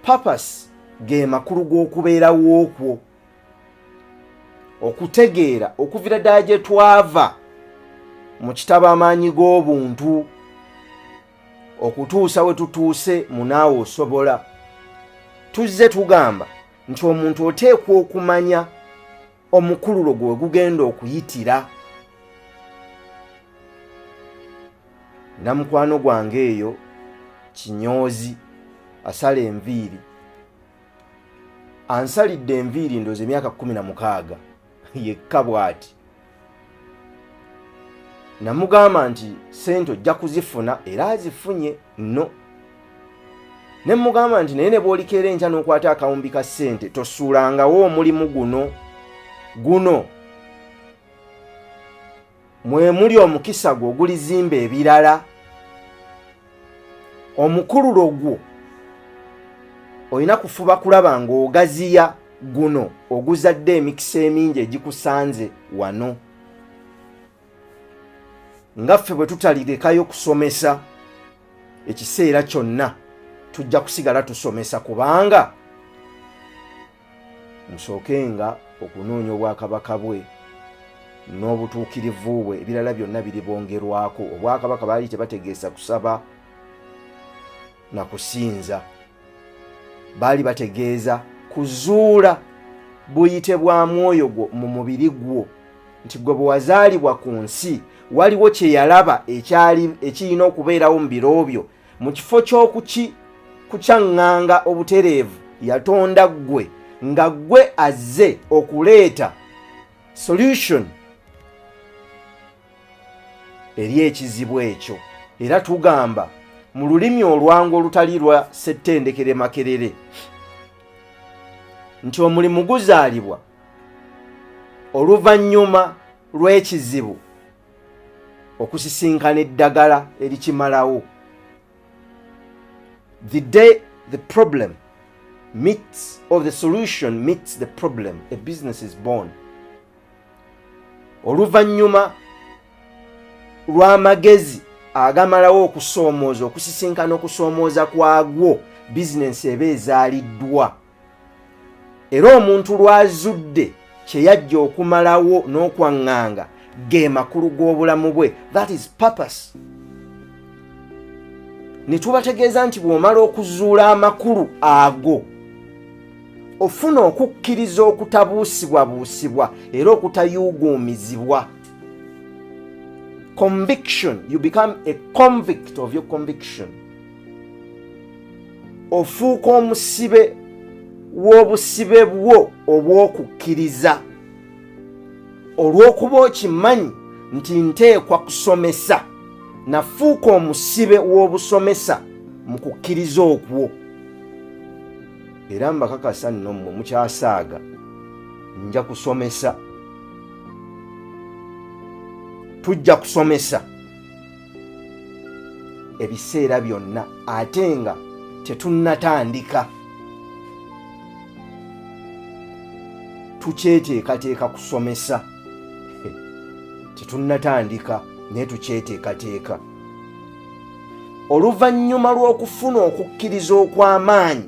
purpose ge makulu g'okubeerawo okwo, okutegeera okuvira ddala gye twava mu kitabo amaanyi g'obuntu okutuusa we tutuuse munaawe osobola. Tuzze tugamba nti omuntu oteekwa okumanya omukululo gwe gugenda okuyitira. Namukwano gwange eyo Kinyoozi asala enviiri, ansalidde enviiri ndoozi emyaka 16 yekka bw'ati. Namugamba nti sente ojja kuzifuna era azifunye no. Ne mugamba nti naye ne bw'olikeera enkya n'okwata akawumbi ka ssente tosuulangawo omulimu guno mwe muli omukisa gwo ogulizimba ebirala. Omukululo gwo olina kufuba kulaba ng'ogaziya guno oguzadde emikisa emingi egikusanze wano. Ngaffe bwe tutalirekayo kusomesa ekiseera kyonna tujja kusigala tusomesa, kubanga musookenga okunoonya obwakabaka bwe n'obutuukirivu bwe, ebirala byonna biri bongerwako. Obwakabaka baali tebategeeza kusaba na kusinza, baali bategeeza kuzuula buyite bwa mwoyo gwo mu mubiri gwo, nti gwe bwe wazaalibwa ku nsi waliwo kye yalaba ekirina okubeerawo mu biro byo. Mu kifo ky'okukyaŋŋanga obutereevu yatonda ggwe, nga ggwe azze okuleeta solution eri ekizibu ekyo. Era tugamba mu lulimi olwangu olutali lwa ssettendekere makerere nti omulimu guzaalibwa oluvannyuma lw'ekizibu okusisinkana eddagala erikimalawo. The day the problem meets, or the solution meets the problem, a business is born. Oluvannyuma lw'amagezi agamalawo okusoomooza, okusisinkana okusoomooza kwagwo, bizinensi eba ezaaliddwa. Era omuntu lw'azudde kye yajja okumalawo n'okwaŋŋanga ge makulu g'obulamu bwe, that is purpose. Ne tubategeeza nti bw'omala okuzuula amakulu ago ofuna okukkiriza okutabuusibwabuusibwa era okutayuuguumizibwa. Conviction, you become a convict of your conviction. Ofuuka omusibe w'obusibe bwo obw'okukkiriza, olw'okuba okimanyi nti nteekwa kusomesa. Nafuuka omusibe w'obusomesa mu kukkiriza okwo. Era mbakakasa nno mmwe mukyasaaga nja kusomesa, tujja kusomesa ebiseera byonna ate nga tetunnatandika. Tukyeteekateeka kusomesa tetunnatandika naye tukyeteekateeka. Oluvannyuma lw'okufuna okukkiriza okw'amaanyi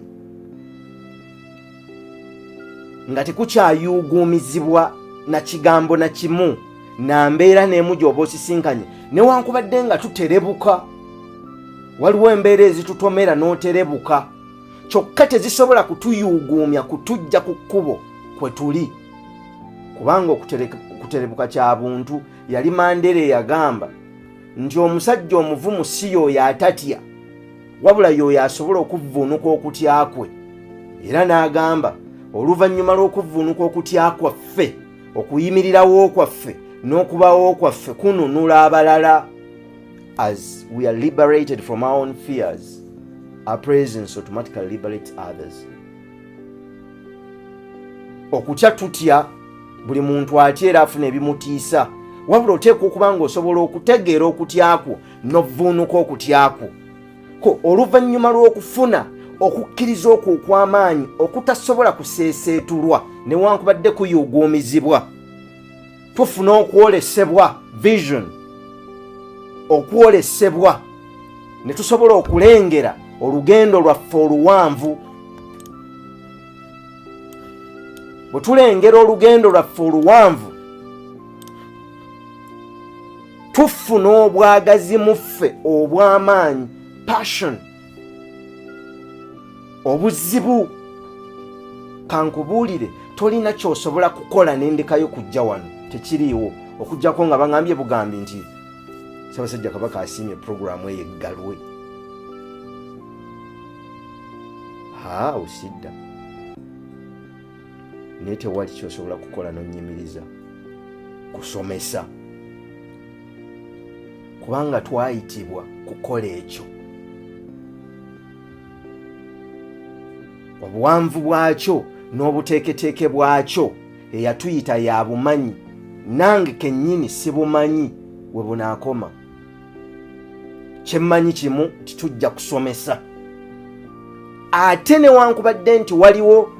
nga tekukyayuuguumizibwa na kigambo na kimu na mbeera n'emu gy'oba osisinkanye, newankubadde nga tuterebuka, waliwo embeera ezitutomera n'oterebuka, kyokka tezisobola kutuyuuguumya kutujja ku kkubo kwe tuli, kubanga okuterebuka kya buntu. Yali Mandela yagamba nti omusajja omuvumu si y'oyo atatya, wabula y'oyo asobola okuvvuunuka okutya kwe. Era n'agamba oluvannyuma lw'okuvvuunuka okutya kwaffe, okuyimirirawo kwaffe n'okubawo kwaffe kununula abalala. As we are liberated from our own fears, our presence automatically liberates others. Okutya tutya, buli muntu atya era afuna ebimutiisa, wabula oteekwa okuba ng'osobola okutegeera okutyakwo n'ovvuunuka okutyakwo. Oluvannyuma lw'okufuna okukkiriza okwo okw'amaanyi okutasobola kuseeseetulwa newankubadde kuyuuguumizibwa, tufuna okwolesebwa, vision, okwolesebwa, ne tusobola okulengera olugendo lwaffe oluwanvu bwe tulengera olugendo lwaffe oluwanvu tufuna obwagazi mu ffe obw'amaanyi, passion, obuzibu. Kankubuulire, tolina ky'osobola kukola n'endekayo kujja wano, tekiriiwo okujjako nga baŋambye bugambi nti Ssaabasajja Kabaka asiimye puroguramu eyo eggalwe. Osidda naye tewali ky'osobola kukola n'onnyimiriza kusomesa, kubanga twayitibwa kukola ekyo. Obuwanvu bwakyo n'obuteeketeeke bwakyo eyatuyita ya bumanyi, nange kennyini sibumanyi we bunaakoma. Kyemmanyi kimu titujja kusomesa. Ate newankubadde nti waliwo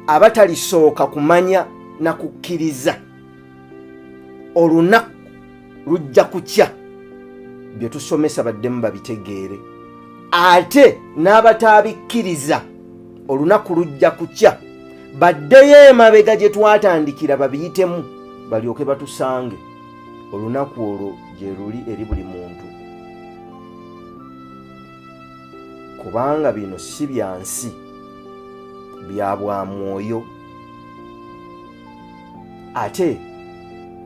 abatalisooka kumanya na kukkiriza, olunaku lujja kukya bye tusomesa baddemu babitegeere. Ate n'abataabikkiriza olunaku lujja kukya baddeyo emabega gye twatandikira babiyitemu balyoke batusange. Olunaku olwo gye luli eri buli muntu, kubanga bino si bya nsi, bya bwa mwoyo. Ate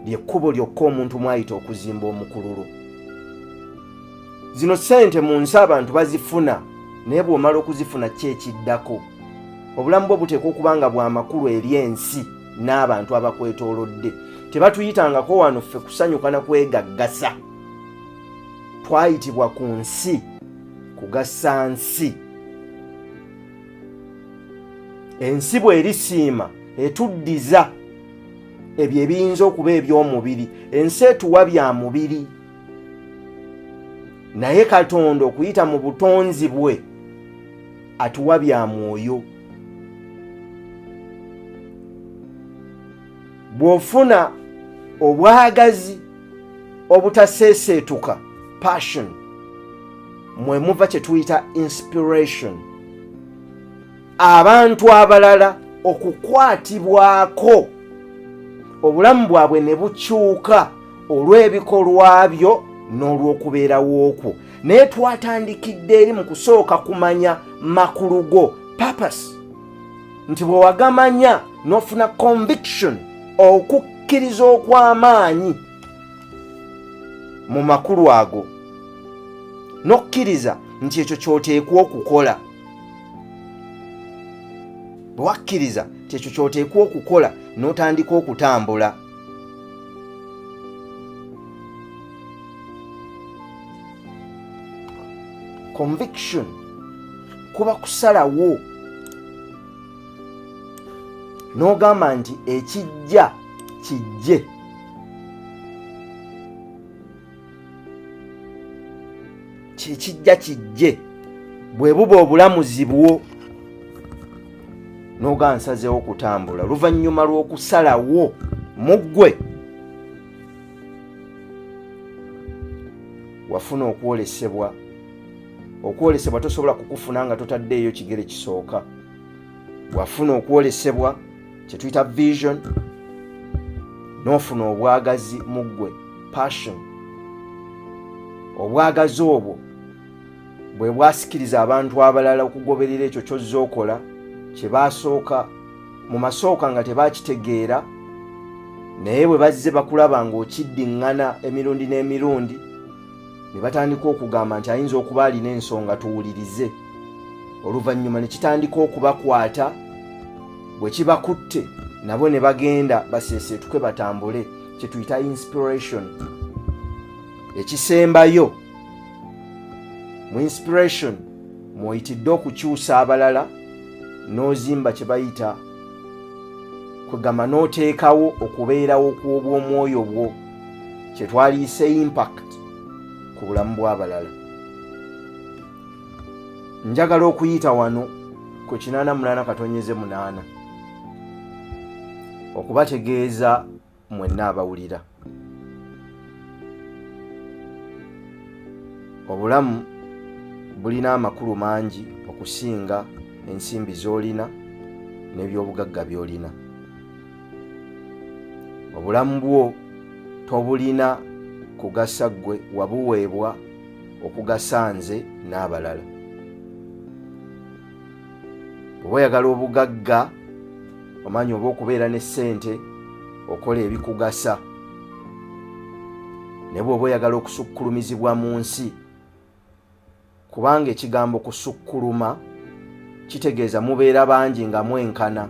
lyekkubo lyokka omuntu mwayita okuzimba omukululo. Zino ssente mu nsi abantu bazifuna, naye bw'omala okuzifuna kyekiddako. Obulamu bwo buteekwa okuba nga bwa makulu eri ensi n'abantu abakwetoolodde. Tebatuyitangako wano ffe kusanyuka na kwegaggasa. Twayitibwa ku nsi kugassa nsi. Ensi bw'erisiima etuddiza ebyo ebiyinza okuba eby'omubiri. Ensi etuwa bya mubiri, naye Katonda okuyita mu butonzi bwe atuwa bya mwoyo. Bw'ofuna obwagazi obutaseeseetuka, passion, mwe muva kye tuyita inspiration. Abantu abalala okukwatibwako, obulamu bwabwe ne bukyuka olw'ebikolwa byo n'olw'okubeerawo okwo. Naye twatandikidde eri mu kusooka kumanya makulu go, purpose, nti bwe wagamanya n'ofuna conviction, okukkiriza okw'amaanyi mu makulu ago, n'okkiriza nti ekyo ky'oteekwa okukola. Bwe wakkiriza nti ekyo ky'oteekwa okukola n'otandika okutambula. Conviction kuba kusalawo n'ogamba nti ekijja kijje. Kikijja kijje. Bwe buba obulamuzi bwo n'ogamba nsazeewo okutambula luvannyuma lw'okusalawo mu ggwe wafuna okwolesebwa. Okwolesebwa tosobola kukufuna nga totaddeeyo kigere kisooka. Wafuna okwolesebwa kye tuyita vision, n'ofuna obwagazi mu ggwe, passion. Obwagazi obwo bwe bwasikiriza abantu abalala okugoberera ekyo ky'ozze okola, kye baasooka mu masooka nga tebaakitegeera, naye bwe bazze bakulaba ng'okiddiŋŋana emirundi n'emirundi, ne batandika okugamba nti ayinza okuba alina ensonga tuwulirize. Oluvannyuma ne kitandika okubakwata. Bwe kibakutte nabo ne bagenda baseeseetuke batambule, kye tuyita inspiration. Ekisembayo mu inspiration mw'oyitidde okukyusa abalala, n'ozimba kye bayita kwegamba n'oteekawo okubeerawo kw'obw'omwoyo bwo, kye twaliise impact ku bulamu bw'abalala. Njagala okuyita wano ku 88:8 okubategeeza mwenna abawulira. Obulamu bulina amakulu mangi okusinga ensimbi z'olina n'ebyobugagga by'olina. obulamu bwo tobulina kugasa ggwe, wabuweebwa okugasa nze n'abalala. Bw'oba oyagala obugagga, omanyi oba okubeera ne ssente, okola ebikugasa. Ne bw'oba oyagala okusukkulumizibwa mu nsi, kubanga ekigambo kusukkuluma kitegeeza mubeera bangi nga mwenkana.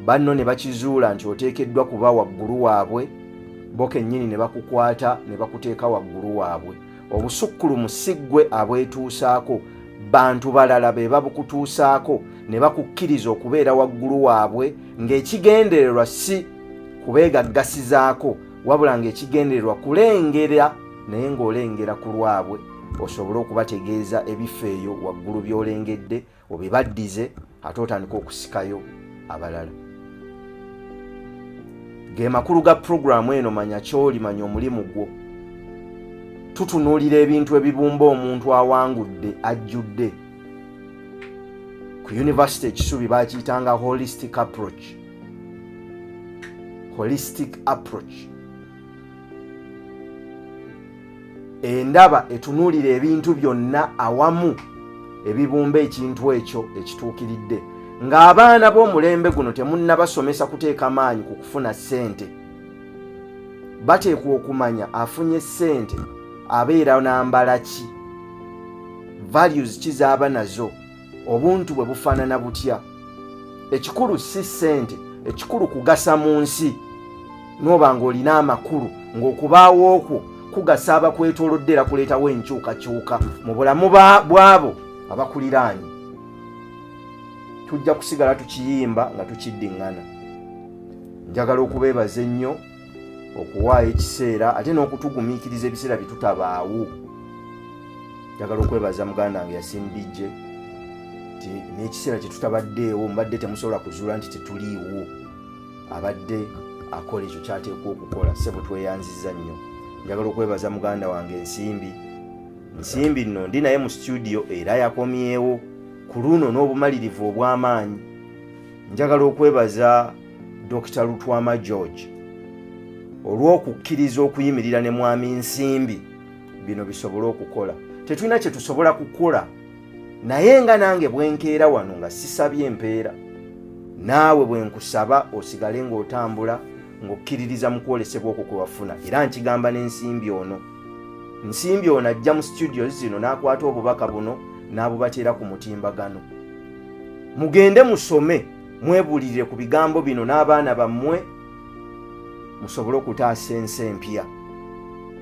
Banno ne bakizuula nti oteekeddwa kuba waggulu waabwe, bo kennyini ne bakukwata ne bakuteeka waggulu waabwe. Obusukkulumu si ggwe abwetuusaako, bantu balala be babukutuusaako ne bakukkiriza okubeera waggulu waabwe, ng'ekigendererwa si kubeegaggasizaako, wabula ng'ekigendererwa kulengera, naye ng'olengera ku lwabwe osobole okubategeeza ebifo eyo waggulu by'olengedde, obibaddize ate otandika okusikayo abalala. Ge makulu ga puroguramu eno, manya ky'oli, manya omulimu gwo. Tutunuulira ebintu ebibumba omuntu awangudde ajjudde. Ku University ekisubi bakiyitanga holistic approach. Holistic approach. Endaba etunuulira ebintu byonna awamu ebibumba ekintu ekyo ekituukiridde. Ng'abaana b'omulembe guno temunnabasomesa kuteeka maanyi ku kufuna ssente. Bateekwa okumanya afunye ssente abeera n'ambala ki, values ki z'aba nazo, obuntu bwe bufaanana butya. Ekikulu si ssente, ekikulu kugasa mu nsi. N'oba ng'olina amakulu, ng'okubaawo okwo kugasa abakwetoolodde era kuleetawo enkyukakyuka mu bulamu bw'abo abakuliraanye. Tujja kusigala tukiyimba nga tukiddiŋŋana. Njagala okubeebaza ennyo okuwaayo ekiseera ate n'okutugumiikiriza ebiseera bye tutabaawo. Njagala okwebaza muganda wange yasimbijje nti n'ekiseera kye tutabaddeewo mbadde temusobola kuzuula nti tetuliiwo. Abadde akola ekyo kyateekwa okukola, ssebo tweyanziza nnyo. Njagala okwebaza muganda wange Nsimbi nno ndi naye mu studio era yakomyewo ku luno n'obumalirivu obw'amaanyi. Njagala okwebaza Dr. Lutwama George olw'okukkiriza okuyimirira ne mwami Nsimbi bino bisobole okukola. Tetulina kye tusobola kukola, naye nga nange bwenkeera wano nga sisabye mpeera, naawe bwenkusaba osigale ng'otambula ng'okkiririza mu kwolesebwa okwo kwe wafuna. Era nkigamba n'Ensimbi ono. Nsimbi ono ajja mu studios zino n'akwata obubaka buno n'abubateera ku mutimbagano. Mugende musome, mwebulirire ku bigambo bino n'abaana bammwe, musobole okutaasa ensi empya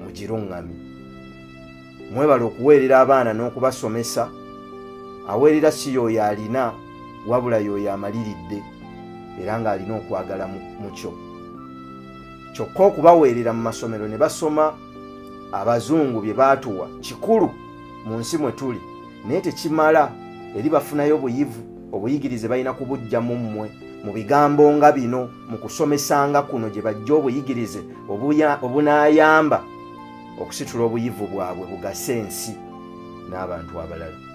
mugiruŋŋami. Mwebale okuweerera abaana n'okubasomesa. Aweerera si y'oyo alina, wabula y'oyo amaliridde era ng'alina okwagala mu kyo. Kyokka okubaweerera mu masomero ne basoma abazungu bye baatuwa kikulu mu nsi mwe tuli, naye tekimala. Eri bafunayo obuyigirize balina kubujja mu mmwe mu bigambo nga bino, mu kusomesanga kuno gye bajja obuyigirize obunaayamba okusitula obuyivu bwabwe bugase ensi n'abantu abalala.